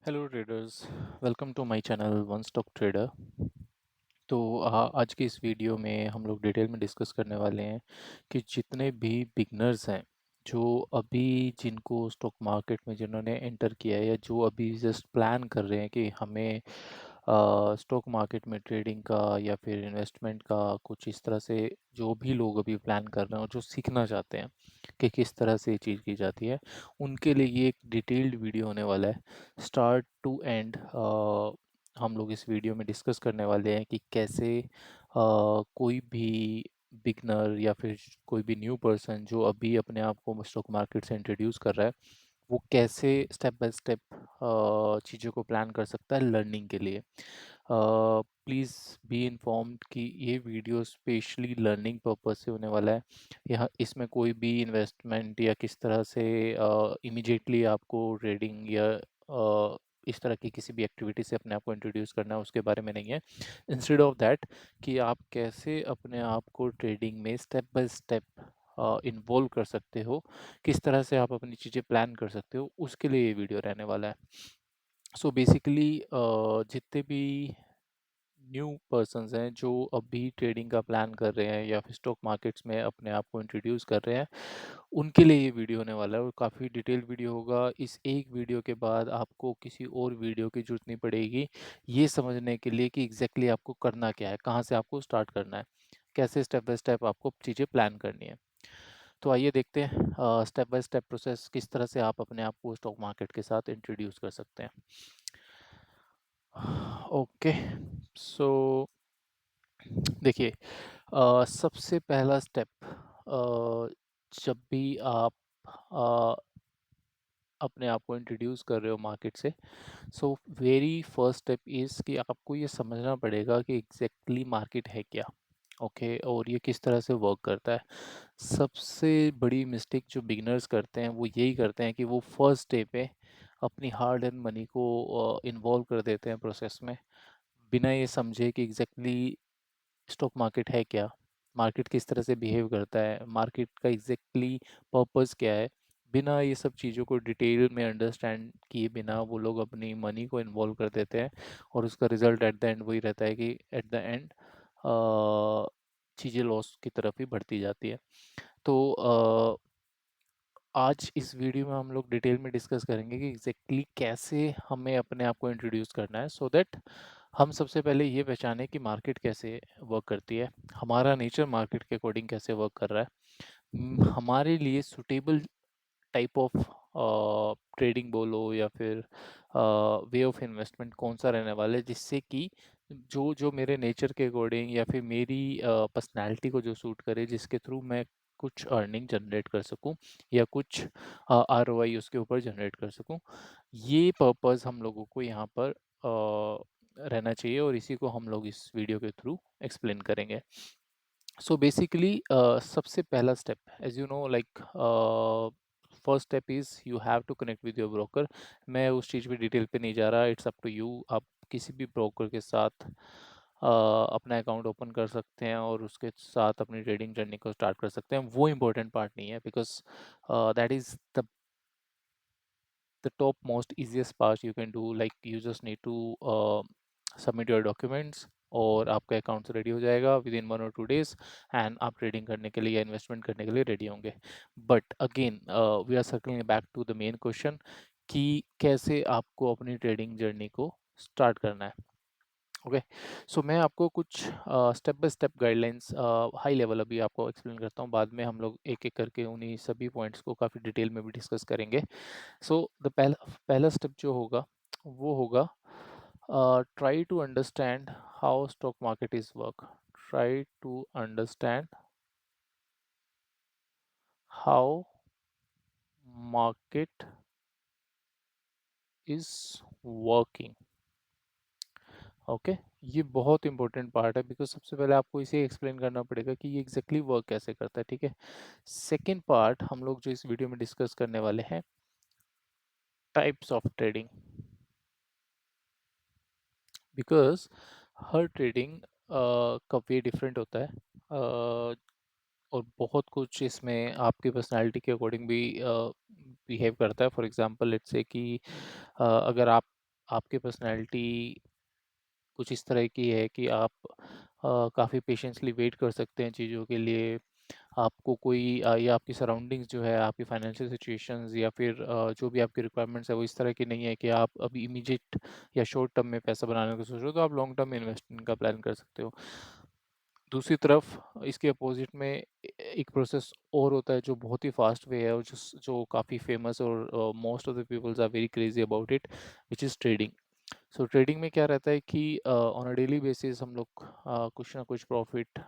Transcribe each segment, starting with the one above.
Hello traders. Welcome to my channel one stock trader. तो आज की इस वीडियो में हम लोग डिटेल में डिस्कस करने वाले हैं कि जितने भी बिगनर्स हैं जो अभी जिनको स्टॉक मार्केट में जिन्होंने एंटर किया है या जो अभी जस्ट प्लान कर रहे हैं कि हमें स्टॉक मार्केट में ट्रेडिंग का या फिर इन्वेस्टमेंट का कुछ इस तरह से जो भी लोग अभी प्लान कर रहे हैं और जो सीखना चाहते हैं कि किस तरह से ये चीज़ की जाती है, उनके लिए ये एक डिटेल्ड वीडियो होने वाला है। स्टार्ट टू एंड हम लोग इस वीडियो में डिस्कस करने वाले हैं कि कैसे कोई भी बिगनर या फिर कोई भी न्यू पर्सन जो अभी अपने आप को स्टॉक मार्केट से इंट्रोड्यूस कर रहा है, वो कैसे स्टेप बाय स्टेप चीज़ों को प्लान कर सकता है लर्निंग के लिए। प्लीज़ बी इन्फॉर्म्ड कि ये वीडियो स्पेशली लर्निंग पर्पस से होने वाला है। यहाँ इसमें कोई भी इन्वेस्टमेंट या किस तरह से इमिजिएटली आपको ट्रेडिंग या इस तरह की किसी भी एक्टिविटी से अपने आप को इंट्रोड्यूस करना है उसके बारे में नहीं है। इंस्टेड ऑफ दैट कि आप कैसे अपने आप को ट्रेडिंग में स्टेप बाय स्टेप इन्वॉल्व कर सकते हो, किस तरह से आप अपनी चीज़ें प्लान कर सकते हो, उसके लिए ये वीडियो रहने वाला है। सो बेसिकली जितने भी न्यू पर्सन्स हैं जो अभी ट्रेडिंग का प्लान कर रहे हैं या फिर स्टॉक मार्केट्स में अपने आप को इंट्रोड्यूस कर रहे हैं, उनके लिए ये वीडियो होने वाला है और काफ़ी डिटेल वीडियो होगा। इस एक वीडियो के बाद आपको किसी और वीडियो की ज़रूरत नहीं पड़ेगी ये समझने के लिए कि एग्जैक्टली आपको करना क्या है, कहाँ से आपको स्टार्ट करना है, कैसे स्टेप बाय स्टेप आपको चीज़ें प्लान करनी है। तो आइए देखते हैं स्टेप बाय स्टेप प्रोसेस किस तरह से आप अपने आप को स्टॉक मार्केट के साथ इंट्रोड्यूस कर सकते हैं। ओके, सो देखिए, सबसे पहला स्टेप, जब भी आप अ, अपने आप को इंट्रोड्यूस कर रहे हो मार्केट से, so very first step is कि आपको ये समझना पड़ेगा कि एग्जैक्टली मार्केट है क्या। ओके, और ये किस तरह से वर्क करता है। सबसे बड़ी मिस्टेक जो बिगिनर्स करते हैं वो यही करते हैं कि वो फर्स्ट डे पे अपनी हार्ड एंड मनी को इन्वॉल्व कर देते हैं प्रोसेस में, बिना ये समझे कि एग्जैक्टली स्टॉक मार्केट है क्या, मार्केट किस तरह से बिहेव करता है, मार्केट का एग्जैक्टली पर्पस क्या है। बिना ये सब चीज़ों को डिटेल में अंडरस्टैंड किए बिना वो लोग अपनी मनी को इन्वॉल्व कर देते हैं और उसका रिजल्ट एट द एंड वही रहता है कि एट द एंड चीज़ें लॉस की तरफ ही बढ़ती जाती है। तो आज इस वीडियो में हम लोग डिटेल में डिस्कस करेंगे कि एग्जैक्टली कैसे हमें अपने आप को इंट्रोड्यूस करना है, सो दैट हम सबसे पहले ये पहचानें कि मार्केट कैसे वर्क करती है, हमारा नेचर मार्केट के अकॉर्डिंग कैसे वर्क कर रहा है, हमारे लिए सुटेबल टाइप ऑफ ट्रेडिंग बोलो या फिर वे ऑफ इन्वेस्टमेंट कौन सा रहने वाला है, जिससे कि जो जो मेरे नेचर के अकॉर्डिंग या फिर मेरी पर्सनैलिटी को जो सूट करे, जिसके थ्रू मैं कुछ अर्निंग जनरेट कर सकूं या कुछ आरओआई उसके ऊपर जनरेट कर सकूं। ये पर्पस हम लोगों को यहाँ पर रहना चाहिए और इसी को हम लोग इस वीडियो के थ्रू एक्सप्लेन करेंगे। सो बेसिकली सबसे पहला step, as you know, like first step is you have to connect with your broker. मैं उस चीज़ पे डिटेल पे नहीं जा रहा, इट्स अप टू यू। आप किसी भी ब्रोकर के साथ अपना अकाउंट ओपन कर सकते हैं और उसके साथ अपनी ट्रेडिंग जर्नी को स्टार्ट कर सकते हैं। वो इम्पोर्टेंट पार्ट नहीं है, because that is the top most easiest part you can do. Like you just need to submit your documents और आपका अकाउंट रेडी हो जाएगा with in 1 or 2 days, and आप ट्रेडिंग करने के लिए या इन्वेस्टमेंट करने के लिए रेडी होंगे। But again we are circling back to the main question कि कैसे आपको अपनी ट्रेडिंग जर्नी को स्टार्ट करना है। ओके, सो मैं आपको कुछ step by step guidelines high level अभी आपको एक्सप्लेन करता हूँ, बाद में हम लोग एक एक करके उन्हीं सभी पॉइंट्स को काफ़ी डिटेल में भी डिस्कस करेंगे। सो द पहला पहला स्टेप जो होगा वो होगा try to understand how stock market is work. Try to understand how market is working. Okay, ये बहुत इंपॉर्टेंट पार्ट है, बिकॉज सबसे पहले आपको इसे एक्सप्लेन करना पड़ेगा कि ये एग्जैक्टली वर्क कैसे करता है। ठीक है, सेकेंड पार्ट हम लोग जो इस वीडियो में डिस्कस करने वाले हैं, types of trading. Because her trading का वे डिफरेंट होता है, और बहुत कुछ इसमें आपकी पर्सनालिटी के अकॉर्डिंग भी बिहेव करता है। फॉर एग्जांपल लेट्स से कि अगर आप आपकी पर्सनैलिटी कुछ इस तरह की है कि आप काफ़ी पेशेंसली वेट कर सकते हैं चीज़ों के लिए। आपको कोई या आपकी सराउंडिंग्स जो है, आपकी फाइनेंशियल सिचुएशंस या फिर जो भी आपकी रिक्वायरमेंट्स है, वो इस तरह की नहीं है कि आप अभी इमीडिएट या शॉर्ट टर्म में पैसा बनाने का सोच रहे हो, तो आप लॉन्ग टर्म में इन्वेस्टमेंट का प्लान कर सकते हो। दूसरी तरफ इसके अपोजिट में एक प्रोसेस और होता है जो बहुत ही फास्ट वे है और जो काफ़ी फेमस और most of the peoples are very crazy about it, which is trading. So trading में क्या रहता है कि ऑन अ डेली बेसिस हम लोग कुछ ना कुछ प्रॉफिट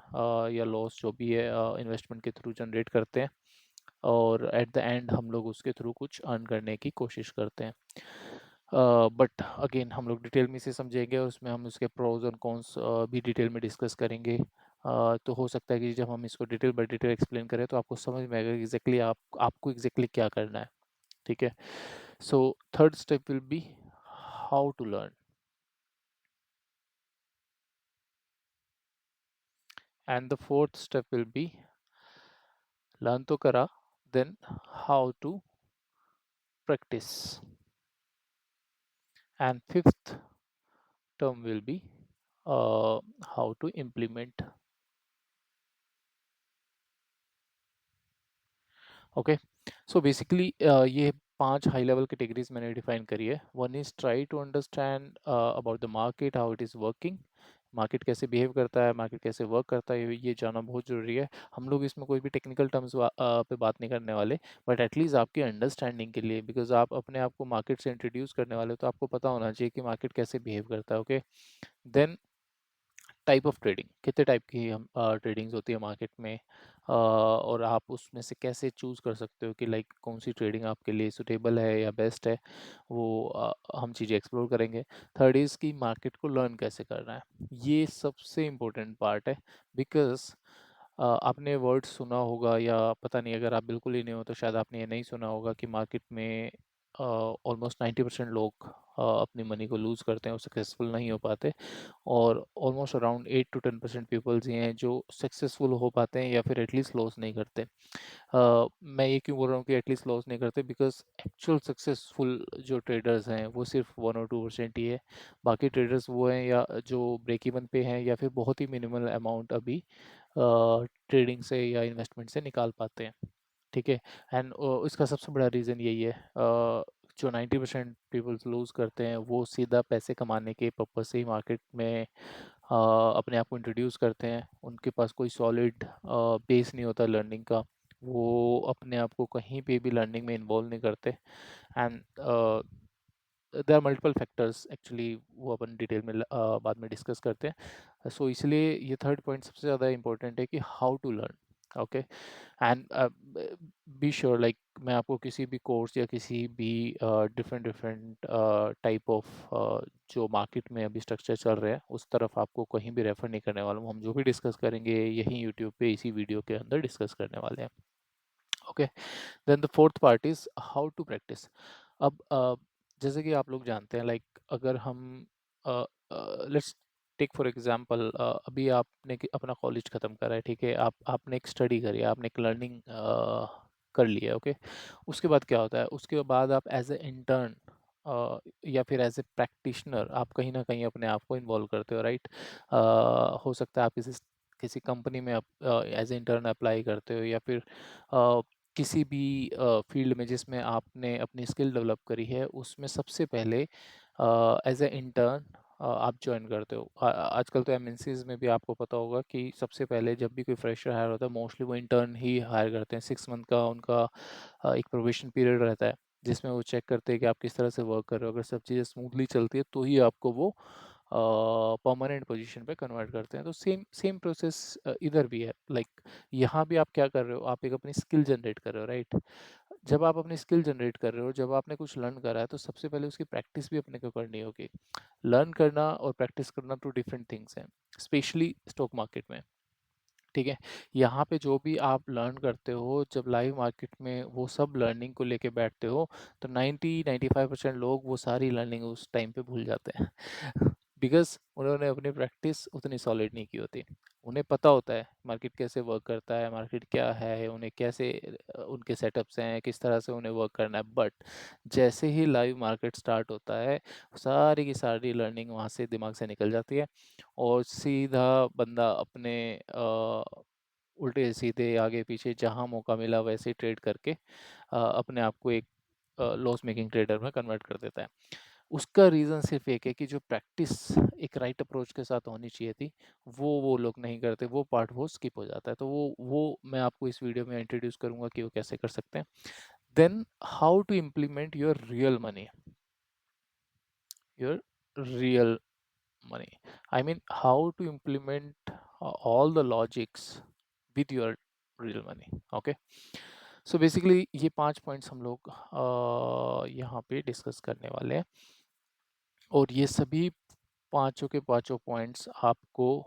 या लॉस जो भी है इन्वेस्टमेंट के थ्रू जनरेट करते हैं, और एट द एंड हम लोग उसके थ्रू कुछ अर्न करने की कोशिश करते हैं। बट अगेन हम लोग डिटेल में इसे समझेंगे, उसमें हम उसके प्रोज और कॉन्स भी डिटेल में डिस्कस करेंगे। तो हो सकता है कि जब हम इसको डिटेल बाय डिटेल एक्सप्लेन करें तो आपको समझ में आएगा एग्जैक्टली आपको एग्जैक्टली क्या करना है। ठीक है। So third step will be how to learn, and the fourth step will be learn तो करा, then how to practice, and fifth term will be how to implement. Okay. So basically ये 5 high level categories मैंने define करी है। One is try to understand about the market, how it is working. Market कैसे behave करता है, market कैसे work करता है, ये जानना बहुत ज़रूरी है। हम लोग इसमें कोई भी टेक्निकल टर्म्स पे बात नहीं करने वाले, बट एटलीस्ट आपकी अंडरस्टैंडिंग के लिए, बिकॉज आप अपने आप को मार्केट से इंट्रोड्यूस करने वाले हो, तो आपको पता होना चाहिए कि मार्केट कैसे बिहेव करता है। Okay. Then type of trading, कितने टाइप की हम ट्रेडिंग्स होती है मार्केट में, और आप उसमें से कैसे चूज़ कर सकते हो कि लाइक कौन सी ट्रेडिंग आपके लिए सुटेबल है या बेस्ट है, वो हम चीज़ें एक्सप्लोर करेंगे। थर्ड इज़ कि मार्केट को लर्न कैसे करना है, ये सबसे इम्पोर्टेंट पार्ट है। बिकॉज आपने वर्ड सुना होगा, या पता नहीं, अगर आप बिल्कुल ही नहीं हो तो शायद आपने ये नहीं सुना होगा कि मार्केट में ऑलमोस्ट 90% लोग अपनी मनी को लूज़ करते हैं और सक्सेसफुल नहीं हो पाते, और ऑलमोस्ट अराउंड 8 to 10% पीपल्स ही हैं जो सक्सेसफुल हो पाते हैं या फिर एटलीस्ट लॉस नहीं करते। मैं ये क्यों बोल रहा हूँ कि एटलीस्ट लॉस नहीं करते, बिकॉज एक्चुअल सक्सेसफुल जो ट्रेडर्स हैं वो सिर्फ 1 or 2% ही है। बाकी ट्रेडर्स वो हैं या जो ब्रेक इवन पे हैं, या फिर बहुत ही मिनिमल अमाउंट अभी ट्रेडिंग से या इन्वेस्टमेंट से निकाल पाते हैं। ठीक है। एंड इसका सबसे बड़ा रीज़न यही है, जो 90% पीपल्स लूज़ करते हैं वो सीधा पैसे कमाने के पर्पज़ से ही मार्केट में अपने आप को इंट्रोड्यूस करते हैं। उनके पास कोई सॉलिड बेस नहीं होता लर्निंग का, वो अपने आप को कहीं पे भी लर्निंग में इन्वॉल्व नहीं करते। And there are multiple factors actually, वो अपन डिटेल में बाद में डिस्कस करते हैं। सो इसलिए ये थर्ड पॉइंट सबसे ज़्यादा इंपॉर्टेंट है कि how to learn. Okay. And be sure, like मैं आपको किसी भी कोर्स या किसी भी डिफरेंट डिफरेंट टाइप ऑफ जो मार्केट में अभी स्ट्रक्चर चल रहे हैं उस तरफ आपको कहीं भी रेफर नहीं करने वाला हूँ। हम जो भी डिस्कस करेंगे यही यूट्यूब पे इसी वीडियो के अंदर डिस्कस करने वाले हैं। Okay. Then the fourth part is how to practice. अब जैसे कि आप लोग जानते हैं, लाइक अगर हम लेट्स टेक फॉर एग्जांपल, अभी आपने अपना कॉलेज ख़त्म करा है, ठीक है, आपने एक स्टडी करी है, आपने एक लर्निंग कर लिया है। ओके। उसके बाद क्या होता है, उसके बाद आप एज ए इंटर्न या फिर एज ए प्रैक्टिशनर आप कहीं ना कहीं अपने आप को इन्वॉल्व करते हो, राइट। हो सकता है आप किसी किसी कंपनी में आप एज ए इंटर्न अप्लाई करते हो, या फिर अ, किसी भी फील्ड में जिसमें आपने अपनी स्किल डेवलप करी है उसमें सबसे पहले एज ए इंटर्न आप ज्वाइन करते हो। आजकल तो एमएनसीज में भी आपको पता होगा कि सबसे पहले जब भी कोई फ्रेशर हायर होता है मोस्टली वो इंटर्न ही हायर करते हैं। 6 मंथ का उनका एक प्रोबेशन पीरियड रहता है, जिसमें वो चेक करते हैं कि आप किस तरह से वर्क कर रहे हो। अगर सब चीज़ें स्मूथली चलती है तो ही आपको वो परमानेंट पोजीशन पे कन्वर्ट करते हैं। तो सेम सेम प्रोसेस इधर भी है। लाइक यहाँ भी आप क्या कर रहे हो, आप एक अपनी स्किल जनरेट कर रहे हो, राइट। जब आप अपनी स्किल जनरेट कर रहे हो, जब आपने कुछ लर्न करा है, तो सबसे पहले उसकी प्रैक्टिस भी अपने को करनी होगी। लर्न करना और प्रैक्टिस करना टू डिफरेंट थिंग्स हैं, स्पेशली स्टॉक मार्केट में। ठीक है। यहाँ पे जो भी आप लर्न करते हो, जब लाइव मार्केट में वो सब लर्निंग को लेके बैठते हो, तो 90-95% लोग वो सारी लर्निंग उस टाइम पे भूल जाते हैं। बिकॉज़ उन्होंने अपनी प्रैक्टिस उतनी सॉलिड नहीं की होती। उन्हें पता होता है मार्केट कैसे वर्क करता है, मार्केट क्या है, उन्हें कैसे उनके सेटअप्स हैं, किस तरह से उन्हें वर्क करना है। बट जैसे ही लाइव मार्केट स्टार्ट होता है, सारी की सारी लर्निंग वहाँ से दिमाग से निकल जाती है और सीधा बंदा अपने उल्टे-सीधे, आगे-पीछे जहाँ मौका मिला वैसे ट्रेड करके अपने आप को एक लॉस मेकिंग ट्रेडर में कन्वर्ट कर देता है। उसका रीज़न सिर्फ़ एक है कि जो प्रैक्टिस एक राइट अप्रोच के साथ होनी चाहिए थी, वो लोग नहीं करते, वो पार्ट वो स्किप हो जाता है। तो वो मैं आपको इस वीडियो में इंट्रोड्यूस करूँगा कि वो कैसे कर सकते हैं। Then how to implement your real money. I mean, how to implement all the logics with your real money. Okay. So basically ये 5 पॉइंट्स हम लोग यहाँ पे डिस्कस करने वाले हैं और ये सभी पाँचों के पाँचों पॉइंट्स आपको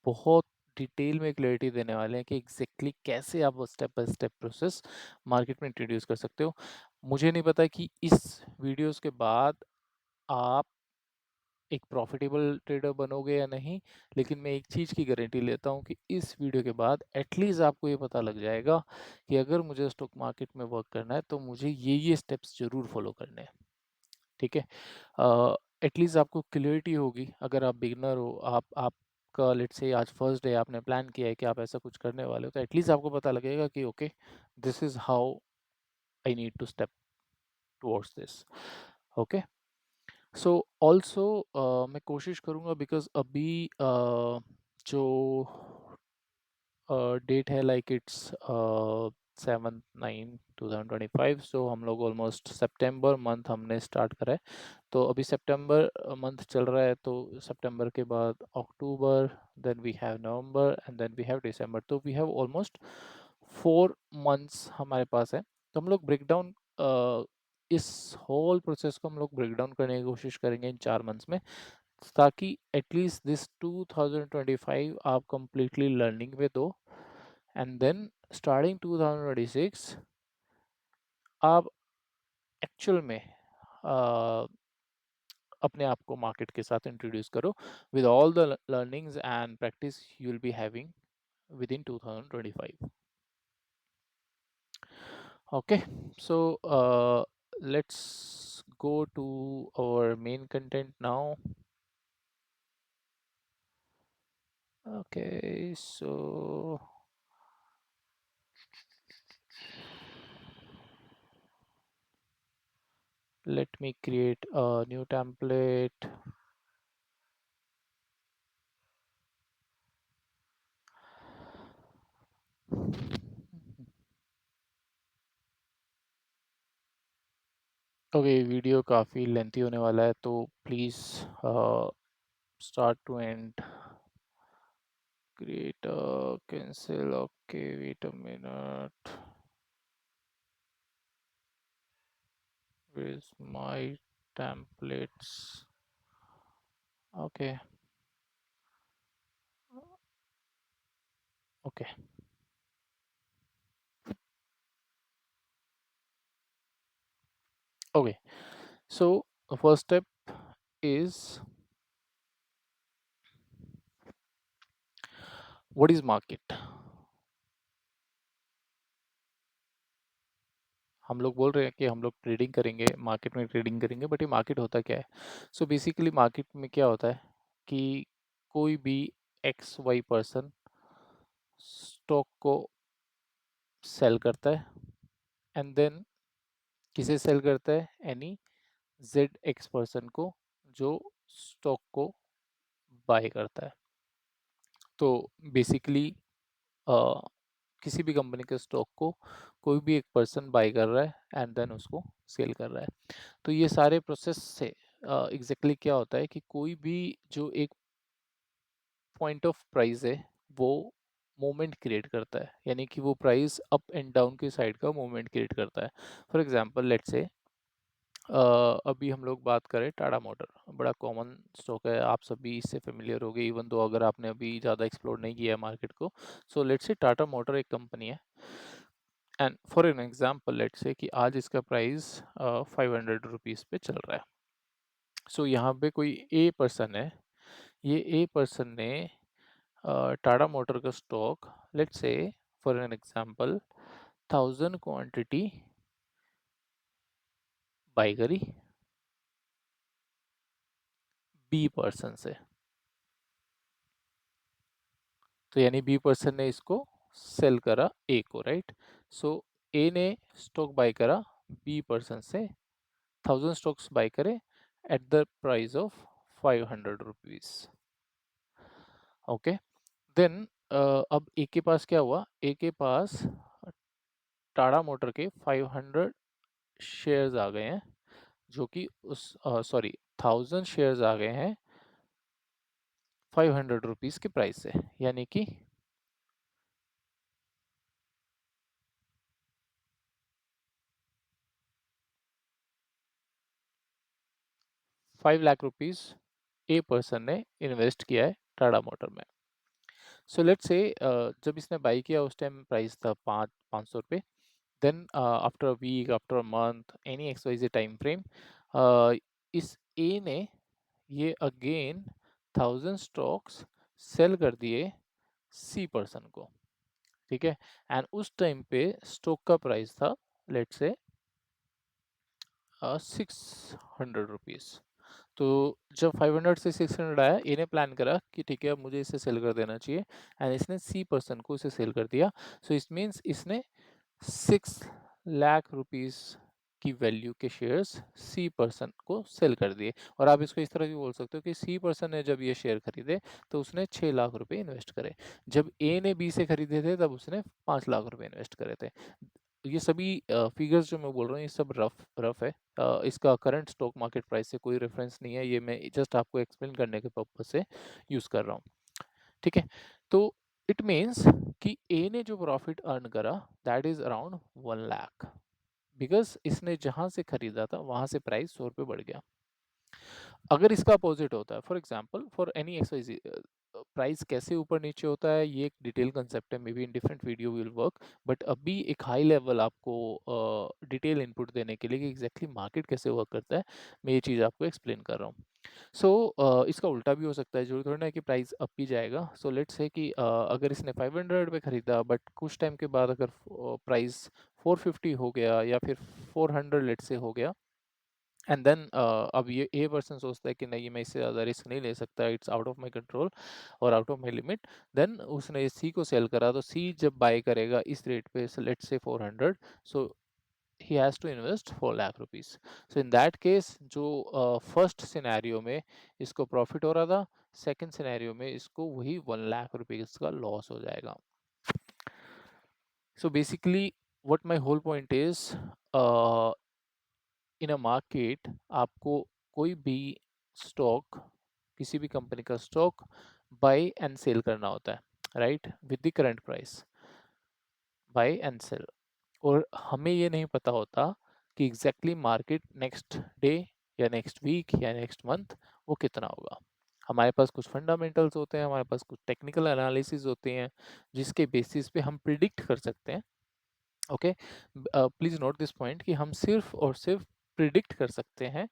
बहुत डिटेल में क्लैरिटी देने वाले हैं कि एग्जैक्टली कैसे आप वो step by step process market में इंट्रोड्यूस कर सकते हो। मुझे नहीं पता कि इस वीडियोस के बाद आप एक प्रॉफिटेबल ट्रेडर बनोगे या नहीं, लेकिन मैं एक चीज़ की गारंटी लेता हूँ कि इस वीडियो के बाद एटलीस्ट आपको ये पता लग जाएगा कि अगर मुझे स्टॉक मार्केट में वर्क करना है तो मुझे ये स्टेप्स ज़रूर फॉलो करने हैं। ठीक है? एटलीस्ट आपको क्लैरिटी होगी। अगर आप बिगिनर हो, आपका लेट्स से आज फर्स्ट डे, आपने प्लान किया है कि आप ऐसा कुछ करने वाले हो, तो एटलीस्ट आपको पता लगेगा कि okay, this is how I need to step towards this. Okay? So also मैं कोशिश करूँगा बिकॉज़ अभी जो डेट है लाइक इट्स 7/9/2025, सो हम लोग ऑलमोस्ट सितंबर मंथ हमने स्टार्ट करा है। तो अभी सितंबर मंथ चल रहा है, तो सितंबर के बाद अक्टूबर, then we have November and then we have December. तो वी हैव ऑलमोस्ट 4 मंथ्स हमारे पास है। तो हम लोग ब्रेक डाउन इस होल प्रोसेस को हम लोग ब्रेक डाउन करने की कोशिश करेंगे इन 4 मंथ्स में, ताकि एटलीस्ट दिस 2025 आप कंप्लीटली लर्निंग में दो एंड देन स्टार्टिंग 2026 आप एक्चुअल में अपने आप को मार्केट के साथ इंट्रोड्यूस करो with all the learnings and practice you will be having within 2025. Okay, so let's go to our main content now. Okay, so let me create a new template. Okay, video काफ़ी lengthy होने वाला है, तो please start to end create a cancel. Okay, wait a minute, where's my templates? Okay, okay, okay. So the first step is, what is market? हम लोग बोल रहे हैं कि हम लोग ट्रेडिंग करेंगे, मार्केट में ट्रेडिंग करेंगे, बट ये मार्केट होता क्या है? सो बेसिकली मार्केट में क्या होता है कि कोई भी एक्स वाई पर्सन स्टॉक को सेल करता है एंड देन किसे सेल करता है? एनी जेड एक्स पर्सन को, जो स्टॉक को बाय करता है। तो बेसिकली किसी भी कंपनी के स्टॉक को कोई भी एक पर्सन बाय कर रहा है एंड देन उसको सेल कर रहा है। तो ये सारे प्रोसेस से एग्जैक्टली क्या होता है कि कोई भी जो एक पॉइंट ऑफ प्राइस है, वो मोमेंट क्रिएट करता है, यानी कि वो प्राइस अप एंड डाउन की साइड का मोमेंट क्रिएट करता है। फॉर एग्जांपल लेट्स से अभी हम लोग बात करें टाटा मोटर, बड़ा कॉमन स्टॉक है, आप सभी इससे फेमिलियर हो गए, इवन दो अगर आपने अभी ज़्यादा एक्सप्लोर नहीं किया है मार्केट को। So let's say Tata motor एक कंपनी है and for an example let's say कि आज इसका प्राइस 500 रुपीज़ पे चल रहा है। सो यहाँ पे कोई ए पर्सन है, ये ए पर्सन ने टाटा मोटर का stock let's say for an example 1000 quantity by करी बी पर्सन से। तो यानी बी पर्सन ने इसको सेल करा ए को, राइट। सो ए ने स्टॉक बाय करा बी पर्सन से, 1000 स्टॉक्स बाय करे at the price of 500 rupees. Okay, then अब ए के पास क्या हुआ, ए के पास टाटा मोटर के 500 शेयर्स आ गए हैं, जो कि उस सॉरी 1000 शेयर्स आ गए हैं 500 रुपीज के प्राइस से, यानी कि 5 लाख रुपीज ए पर्सन ने इन्वेस्ट किया है टाटा मोटर में। सो लेट्स से जब इसने बाई किया उस टाइम प्राइस था 500 रुपये। Then after a week, after a month, any X Y Z time frame, इस ए ने ये अगेन 1000 स्टॉक्स सेल कर दिए सी पर्सन को, ठीक है। एंड उस टाइम पे स्टॉक का प्राइस था लेट्स से 600 रुपीज। तो जब 500 से 600 आया, इन्हें प्लान करा कि ठीक है अब मुझे इसे सेल कर देना चाहिए, एंड इसने सी पर्सन को इसे सेल कर दिया। सो इट मीन्स इसने 6 लाख रुपीस की वैल्यू के शेयर्स सी पर्सन को सेल कर दिए। और आप इसको इस तरह भी बोल सकते हो कि सी पर्सन ने जब ये शेयर खरीदे तो उसने 6 लाख रुपए इन्वेस्ट करे, जब ए ने बी से खरीदे थे तब उसने 5 लाख रुपए इन्वेस्ट करे थे। ये सभी फिगर्स जो मैं बोल रहा हूँ ये सब रफ रफ है, इसका करंट स्टॉक मार्केट प्राइस से कोई रेफरेंस नहीं है, ये मैं जस्ट आपको एक्सप्लेन करने के पर्पज से यूज कर रहा हूँ, ठीक है। तो इट मीन्स कि ए ने जो प्रॉफिट अर्न करा that is around 1 lakh, because इसने जहां से खरीदा था वहां से प्राइस 100 रुपये बढ़ गया। अगर इसका अपोजिट होता है, for example for any XYZ, price कैसे ऊपर नीचे होता है ये एक डिटेल कंसेप्ट है, may be in different video will work, but अभी एक हाई लेवल आपको डिटेल इनपुट देने के लिए कि एग्जैक्टली मार्केट कैसे वर्क करता है, मैं ये चीज़ आपको एक्सप्लेन कर रहा हूँ। सो इसका उल्टा भी हो सकता है, जरूरी थोड़ी ना है कि प्राइस अप ही जाएगा। सो लेट्स से कि अगर इसने 500 पे खरीदा बट कुछ टाइम के बाद अगर प्राइस 450 हो गया या फिर 400 लेट से हो गया, एंड देन अब ये ए पर्सन सोचता है कि नहीं मैं इससे ज़्यादा रिस्क नहीं ले सकता, it's out of my control और out of my limit, then उसने सी को सेल करा, तो सी जब बाय करेगा इस रेट पे let's say 400, so he has to invest 4 lakh rupees. So in that case जो फर्स्ट सिनेरियो में इसको प्रॉफिट हो रहा था, सेकंड सिनेरियो में इसको वही 1 लाख रुपीज का लॉस हो जाएगा। So basically what my whole point is, in a market आपको कोई भी स्टॉक, किसी भी कंपनी का स्टॉक बाय एंड सेल करना होता है, right, with the current price, buy and sell. और हमें ये नहीं पता होता कि एग्जैक्टली मार्केट नेक्स्ट डे या नेक्स्ट वीक या नेक्स्ट मंथ वो कितना होगा। हमारे पास कुछ फंडामेंटल्स होते हैं, हमारे पास कुछ टेक्निकल एनालिसिस होते हैं जिसके बेसिस पे हम प्रिडिक्ट कर सकते हैं। Okay, please note this point कि हम सिर्फ और सिर्फ प्रिडिक्ट कर सकते हैं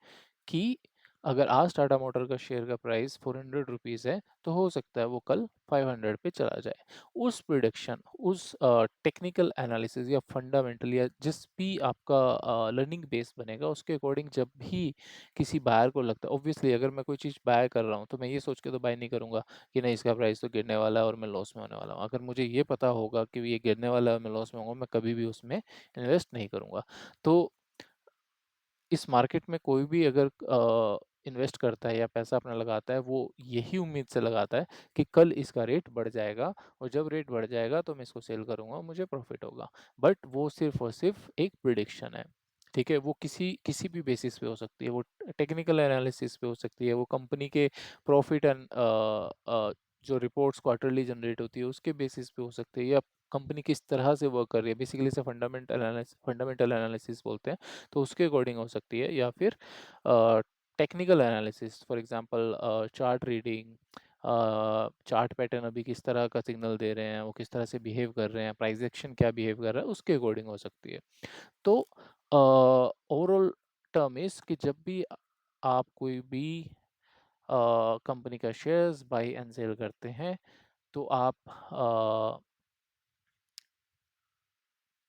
कि अगर आज टाटा मोटर का शेयर का प्राइस 400 रुपीज़ है तो हो सकता है वो कल 500 पे चला जाए। उस प्रिडिक्शन, उस टेक्निकल एनालिसिस या फंडामेंटल या जिस भी आपका लर्निंग बेस बनेगा उसके अकॉर्डिंग जब भी किसी बायर को लगता है, ऑब्वियसली अगर मैं कोई चीज़ बाय कर रहा हूँ तो मैं ये सोच के तो बाय नहीं करूंगा कि नहीं इसका प्राइस तो गिरने वाला है और मैं लॉस में होने वाला हूँ। अगर मुझे ये पता होगा कि ये गिरने वाला है मैं लॉस में होऊंगा, मैं कभी भी उसमें इन्वेस्ट नहीं करूंगा। तो इस मार्केट में कोई भी अगर इन्वेस्ट करता है या पैसा अपना लगाता है वो यही उम्मीद से लगाता है कि कल इसका रेट बढ़ जाएगा और जब रेट बढ़ जाएगा तो मैं इसको सेल करूंगा, मुझे प्रॉफिट होगा। बट वो सिर्फ और सिर्फ एक प्रिडिक्शन है, ठीक है। वो किसी किसी भी बेसिस पे हो सकती है, वो टेक्निकल एनालिसिस पे हो सकती है, वो कंपनी के प्रॉफिट एंड जो रिपोर्ट्स क्वार्टरली जनरेट होती है उसके बेसिस पे हो सकती है, या कंपनी किस तरह से वर्क कर रही है, बेसिकली इसे फंडामेंटल एनालिसिस बोलते हैं, तो उसके अकॉर्डिंग हो सकती है, या फिर technical analysis, for example chart reading, chart pattern अभी किस तरह का सिग्नल दे रहे हैं, वो किस तरह से बिहेव कर रहे हैं, प्राइस एक्शन क्या बिहेव कर रहा है उसके अकॉर्डिंग हो सकती है। तो ओवरऑल टर्म इज कि जब भी आप कोई भी कंपनी का शेयर्स बाय एंड सेल करते हैं तो आप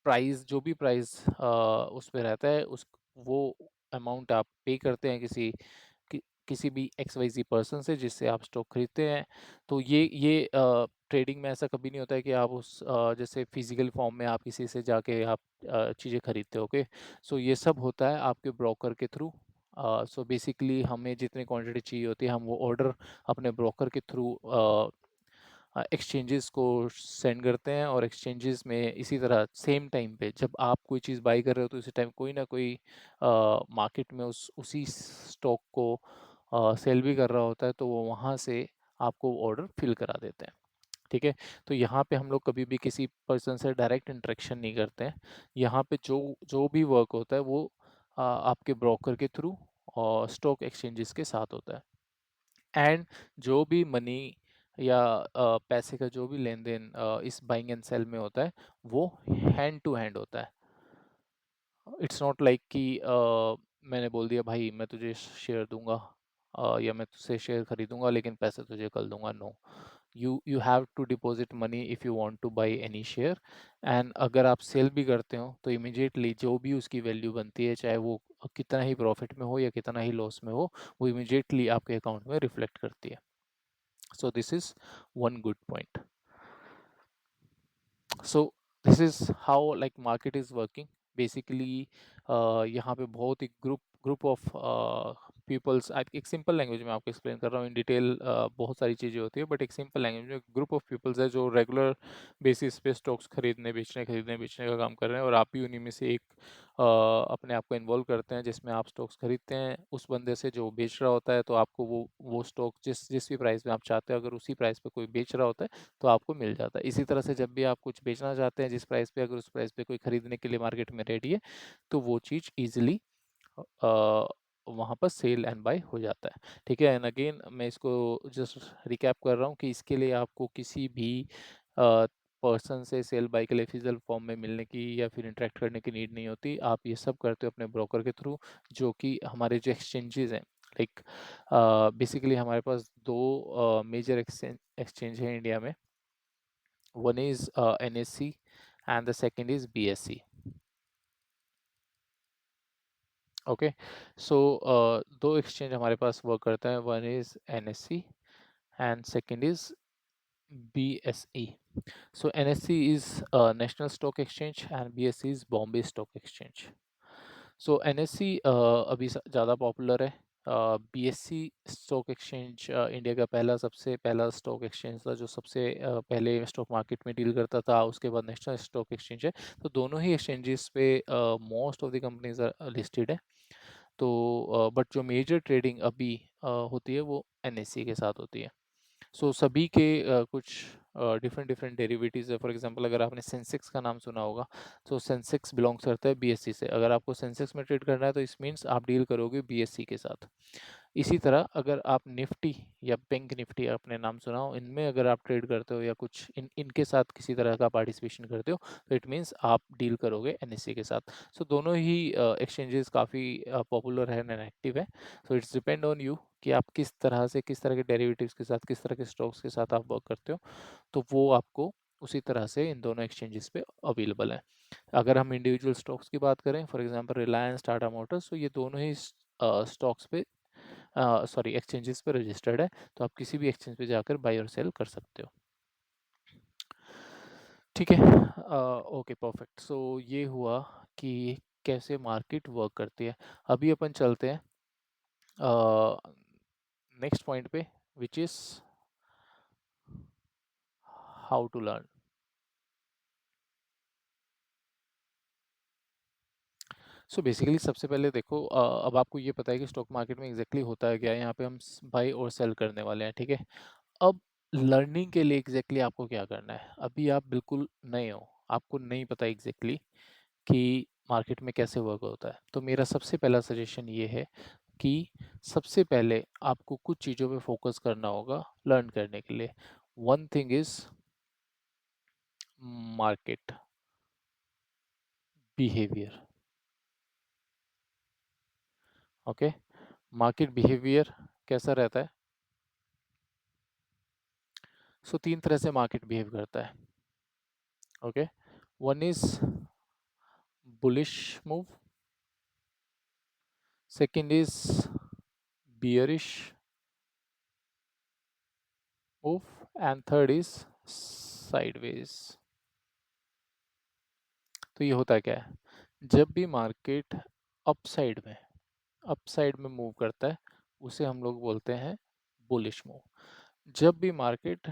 प्राइस जो भी प्राइस उस पे रहता है उस वो अमाउंट आप पे करते हैं किसी भी एक्स वाई जी पर्सन से जिससे आप स्टॉक खरीदते हैं। तो ये ट्रेडिंग में ऐसा कभी नहीं होता है कि आप उस जैसे फिजिकल फॉर्म में आप किसी से जाके आप चीज़ें खरीदते हो। ओके, सो ये सब होता है आपके ब्रोकर के थ्रू। सो बेसिकली हमें जितनी क्वांटिटी चाहिए होती है हम वो ऑर्डर अपने ब्रोकर के थ्रू एक्सचेंजेस को सेंड करते हैं, और एक्सचेंजेस में इसी तरह सेम टाइम पे जब आप कोई चीज़ बाई कर रहे हो तो उसी टाइम कोई ना कोई मार्केट में उसी स्टॉक को सेल भी कर रहा होता है, तो वो वहाँ से आपको ऑर्डर फिल करा देते हैं। ठीक है, तो यहाँ पे हम लोग कभी भी किसी पर्सन से डायरेक्ट इंटरेक्शन नहीं करते हैं। यहाँ पे जो जो भी वर्क होता है वो आपके ब्रोकर के थ्रू और स्टॉक एक्सचेंजेस के साथ होता है। एंड जो भी मनी या पैसे का जो भी लेन देन इस बाइंग एंड सेल में होता है वो हैंड टू हैंड होता है। इट्स नॉट लाइक कि मैंने बोल दिया भाई मैं तुझे शेयर दूंगा या मैं तुझसे शेयर खरीदूंगा लेकिन पैसे तुझे कल दूंगा। No, you have to deposit money if you want to buy any share. And अगर आप सेल भी करते हो तो इमिजिएटली जो भी उसकी वैल्यू बनती है, चाहे वो कितना ही प्रॉफिट में हो या कितना ही लॉस में हो, वो इमिजिएटली आपके अकाउंट में रिफ्लेक्ट करती है। So this is one good point. So this is how like market is working. Basically यहाँ पे बहुत ही ग्रुप ऑफ पीपल्स, एक सिंपल लैंग्वेज में आपको एक्सप्लेन कर रहा हूँ। इन डिटेल बहुत सारी चीज़ें होती है, बट एक सिंपल लैंग्वेज में ग्रुप ऑफ पीपल्स है जो रेगुलर बेसिस पे स्टॉक्स खरीदने बेचने का काम कर रहे हैं, और आप भी उन्हीं में से एक अपने आप को इन्वॉल्व करते हैं जिसमें आप स्टॉक्स खरीदते हैं उस बंदे से जो बेच रहा होता है। तो आपको वो स्टॉक जिस जिस भी प्राइस में आप चाहते हो, अगर उसी प्राइस पे कोई बेच रहा होता है तो आपको मिल जाता है। इसी तरह से जब भी आप कुछ बेचना चाहते हैं जिस प्राइस पे, अगर उस प्राइस पे कोई खरीदने के लिए मार्केट में रेडी है तो वो चीज़ ईजिली वहाँ पर सेल एंड बाय हो जाता है। ठीक है, एंड अगेन मैं इसको जस्ट रिकैप कर रहा हूँ कि इसके लिए आपको किसी भी पर्सन से सेल बाय के लिए फिजिकल फॉर्म में मिलने की या फिर इंटरेक्ट करने की नीड नहीं होती। आप ये सब करते हो अपने ब्रोकर के थ्रू, जो कि हमारे जो एक्सचेंजेस हैं, लाइक बेसिकली हमारे पास दो मेजर एक्सचेंज हैं इंडिया में। One is NSC and the second is BSC. Okay, so दो एक्सचेंज हमारे पास वर्क करता है। One is NSC and second is BSE. So NSC is National Stock Exchange and BSE is Bombay Stock Exchange. So NSC अभी ज़्यादा popular है। BSC stock exchange India का सबसे पहला स्टॉक एक्सचेंज था जो सबसे पहले स्टॉक मार्केट में डील करता था। उसके बाद नेशनल स्टॉक एक्सचेंज है। तो दोनों ही एक्सचेंजेस पे most of the companies listed है। तो बट जो मेजर ट्रेडिंग अभी होती है वो NSC के साथ होती है। सो सभी के कुछ डिफरेंट डिफरेंट डेरिवेटिव्स है। फॉर एग्जांपल अगर आपने सेंसेक्स का नाम सुना होगा, तो सेंसेक्स बिलोंग्स करता है BSC से। अगर आपको सेंसेक्स में ट्रेड करना है तो इस मीन्स आप डील करोगे BSC के साथ। इसी तरह अगर आप निफ्टी या बैंक निफ्टी आपने नाम सुना हो, इनमें अगर आप ट्रेड करते हो या कुछ इनके साथ किसी तरह का पार्टिसिपेशन करते हो, तो इट मीन्स आप डील करोगे NSE के साथ। सो दोनों ही एक्सचेंजेस काफ़ी पॉपुलर है एंड एक्टिव है। So it's depend on you कि आप किस तरह के डेरिवेटिव्स के साथ, किस तरह के स्टॉक्स के साथ आप वर्क करते हो, तो वो आपको उसी तरह से इन दोनों एक्सचेंजेस पे अवेलेबल है। अगर हम इंडिविजुअल स्टॉक्स की बात करें, for example Reliance, Tata Motors, तो ये दोनों ही स्टॉक्स पे एक्सचेंजेस पे रजिस्टर्ड है। तो आप किसी भी एक्सचेंज पे जाकर बाय और सेल कर सकते हो। ठीक है, ओके परफेक्ट। सो ये हुआ कि कैसे मार्केट वर्क करती है। अभी अपन चलते हैं नेक्स्ट पॉइंट पे, which is how to learn. So basically सबसे पहले देखो, अब आपको ये पता है कि स्टॉक मार्केट में एग्जैक्टली होता है क्या है। यहाँ पे हम बाई और सेल करने वाले हैं। ठीक है, अब लर्निंग के लिए एग्जैक्टली आपको क्या करना है। अभी आप बिल्कुल नए हो, आपको नहीं पता एग्जैक्टली कि मार्केट में कैसे वर्क होता है। तो मेरा सबसे पहला सजेशन ये है कि सबसे पहले आपको कुछ चीज़ों पे फोकस करना होगा लर्न करने के लिए। One thing is market behaviour. Okay, market behaviour कैसा रहता है? सो तीन तरह से मार्केट बिहेव करता है। Okay, one is bullish move, second is bearish move, and third is sideways. तो ये होता क्या है, जब भी मार्केट अपसाइड में मूव करता है उसे हम लोग बोलते हैं बुलिश मूव। जब भी मार्केट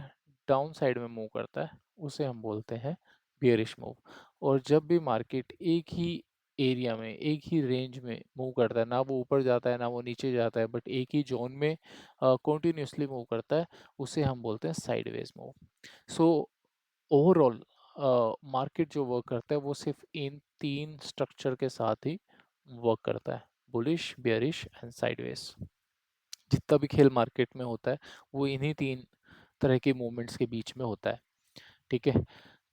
डाउन साइड में मूव करता है उसे हम बोलते हैं बियरिश मूव। और जब भी मार्केट एक ही एरिया में, एक ही रेंज में मूव करता है, ना वो ऊपर जाता है ना वो नीचे जाता है, बट एक ही जोन में कॉन्टिन्यूसली मूव करता है, उसे हम बोलते हैं sideways move. So overall market जो वर्क करता है वो सिर्फ इन तीन स्ट्रक्चर के साथ ही वर्क करता है, बुलिश, बेयरिश एंड साइडवेज। जितना भी खेल मार्केट में होता है वो इन्हीं तीन तरह के मूवमेंट्स के बीच में होता है। ठीक है,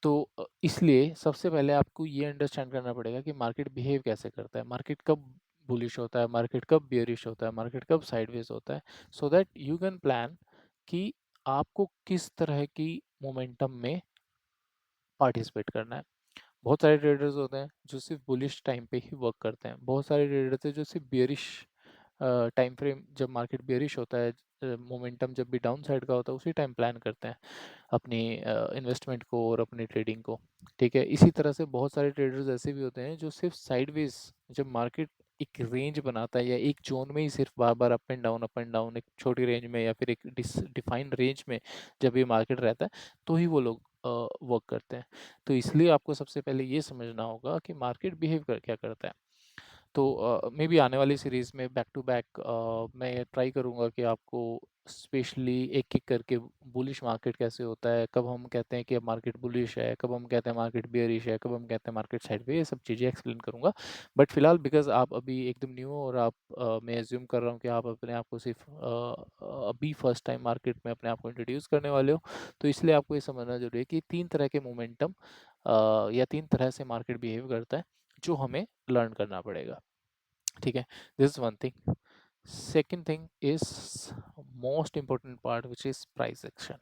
तो इसलिए सबसे पहले आपको ये अंडरस्टैंड करना पड़ेगा कि मार्केट बिहेव कैसे करता है, मार्केट कब बुलिश होता है, मार्केट कब बेयरिश होता है, मार्केट कब साइडवेज होता है, so that you can plan कि आपको किस तरह की मोमेंटम में पार्टिसिपेट करना है। बहुत सारे ट्रेडर्स होते हैं जो सिर्फ बुलिश टाइम पे ही वर्क करते हैं, बहुत सारे ट्रेडर्स हैं जो सिर्फ बेयरिश टाइम फ्रेम, जब मार्केट बेयरिश होता है, मोमेंटम जब भी डाउन साइड का होता है, उसी टाइम प्लान करते हैं अपनी इन्वेस्टमेंट को और अपनी ट्रेडिंग को। ठीक है, इसी तरह से बहुत सारे ट्रेडर्स ऐसे भी होते हैं जो सिर्फ साइडवेज, जब मार्केट एक रेंज बनाता है या एक जोन में ही सिर्फ बार बार अप एंड डाउन एक छोटी रेंज में या फिर एक डिफाइंड रेंज में जब ये मार्केट रहता है, तो ही वो लोग वर्क करते हैं। तो इसलिए आपको सबसे पहले ये समझना होगा कि मार्केट बिहेव कर क्या करता है। तो मे बी आने वाली सीरीज़ में बैक टू बैक मैं ट्राई करूँगा कि आपको स्पेशली एक एक करके बुलिश मार्केट कैसे होता है, कब हम कहते हैं कि अब मार्केट बुलिश है, कब हम कहते हैं मार्केट बेयरिश है, कब हम कहते हैं मार्केट साइडवेज, ये सब चीज़ें एक्सप्लेन करूँगा। बट फिलहाल बिकॉज आप अभी एकदम न्यू हो और आप मैं एज्यूम कर रहा हूँ कि आप अपने आप को सिर्फ अभी फर्स्ट टाइम मार्केट में अपने आप को इंट्रोड्यूस करने वाले हो, तो इसलिए आपको ये समझना जरूरी है कि तीन तरह के मोमेंटम या तीन तरह से मार्केट बिहेव करता है जो हमें लर्न करना पड़ेगा। ठीक है, this is one thing. Second thing is most important part which is price action.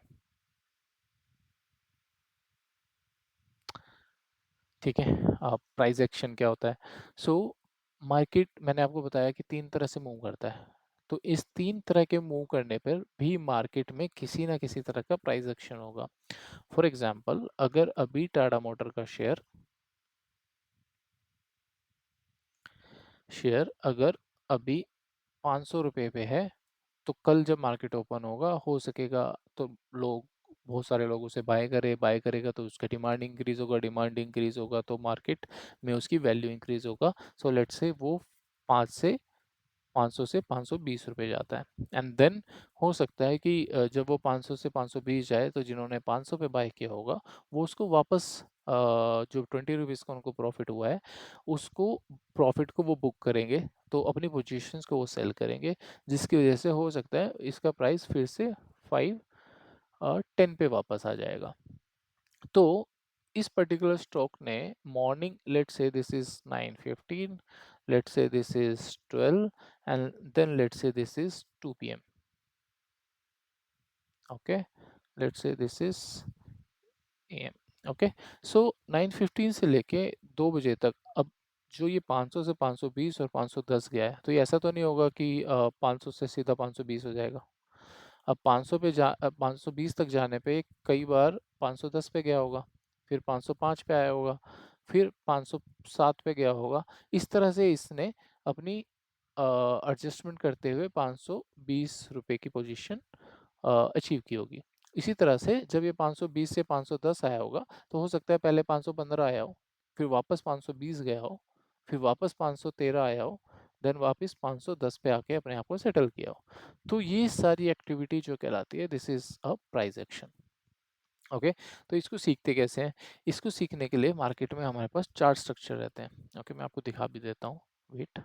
ठीक है, अब प्राइस एक्शन क्या होता है? सो मार्केट, मैंने आपको बताया कि तीन तरह से मूव करता है, तो इस तीन तरह के मूव करने पर भी मार्केट में किसी ना किसी तरह का प्राइस एक्शन होगा। फॉर एग्जाम्पल, अगर अभी टाटा मोटर का शेयर अगर अभी 500 रुपये पे है, तो कल जब मार्केट ओपन होगा हो सकेगा तो लोग, बहुत सारे लोग उसे बाय करेगा तो उसका डिमांड इंक्रीज होगा तो मार्केट में उसकी वैल्यू इंक्रीज होगा। सो लेट्स से वो 500 से 520 रुपये जाता है, एंड देन हो सकता है कि जब वो 500 से 520 जाए तो जिन्होंने 500 पे बाय किया होगा वो उसको वापस जो 20 रुपीज़ का उनको प्रॉफिट हुआ है, उसको प्रॉफिट को वो बुक करेंगे, तो अपनी पोजीशंस को वो सेल करेंगे, जिसकी वजह से हो सकता है इसका प्राइस फिर से 510 पे वापस आ जाएगा। तो इस पर्टिकुलर स्टॉक ने morning, let's say this is 9:15, let's say this is 12, and then let's say this is 2 p.m. Okay, let's say this is am। Okay, so 9:15 से लेके 2 बजे तक, अब जो ये 500 से 520 और 510 गया है, तो ये ऐसा तो नहीं होगा कि 500 से सीधा 520 हो जाएगा। अब 520 तक जाने पे कई बार 510 पे गया होगा, फिर 505 पे आया होगा, फिर 507 पे गया होगा। इस तरह से इसने अपनी एडजस्टमेंट करते हुए 520 रुपए की पोजीशन अचीव की होगी। इसी तरह से जब ये 520 से 510 आया होगा, तो हो सकता है पहले 515 आया हो, फिर वापस 520 गया हो, फिर वापस 513 आया हो, देन वापस 510 पे आके अपने आप को सेटल किया हो। तो ये सारी एक्टिविटी जो कहलाती है, this is a price action. Okay, तो इसको सीखते कैसे हैं? इसको सीखने के लिए मार्केट में हमारे पास चार स्ट्रक्चर रहते हैं। ओके, मैं आपको दिखा भी देता हूँ, वेट।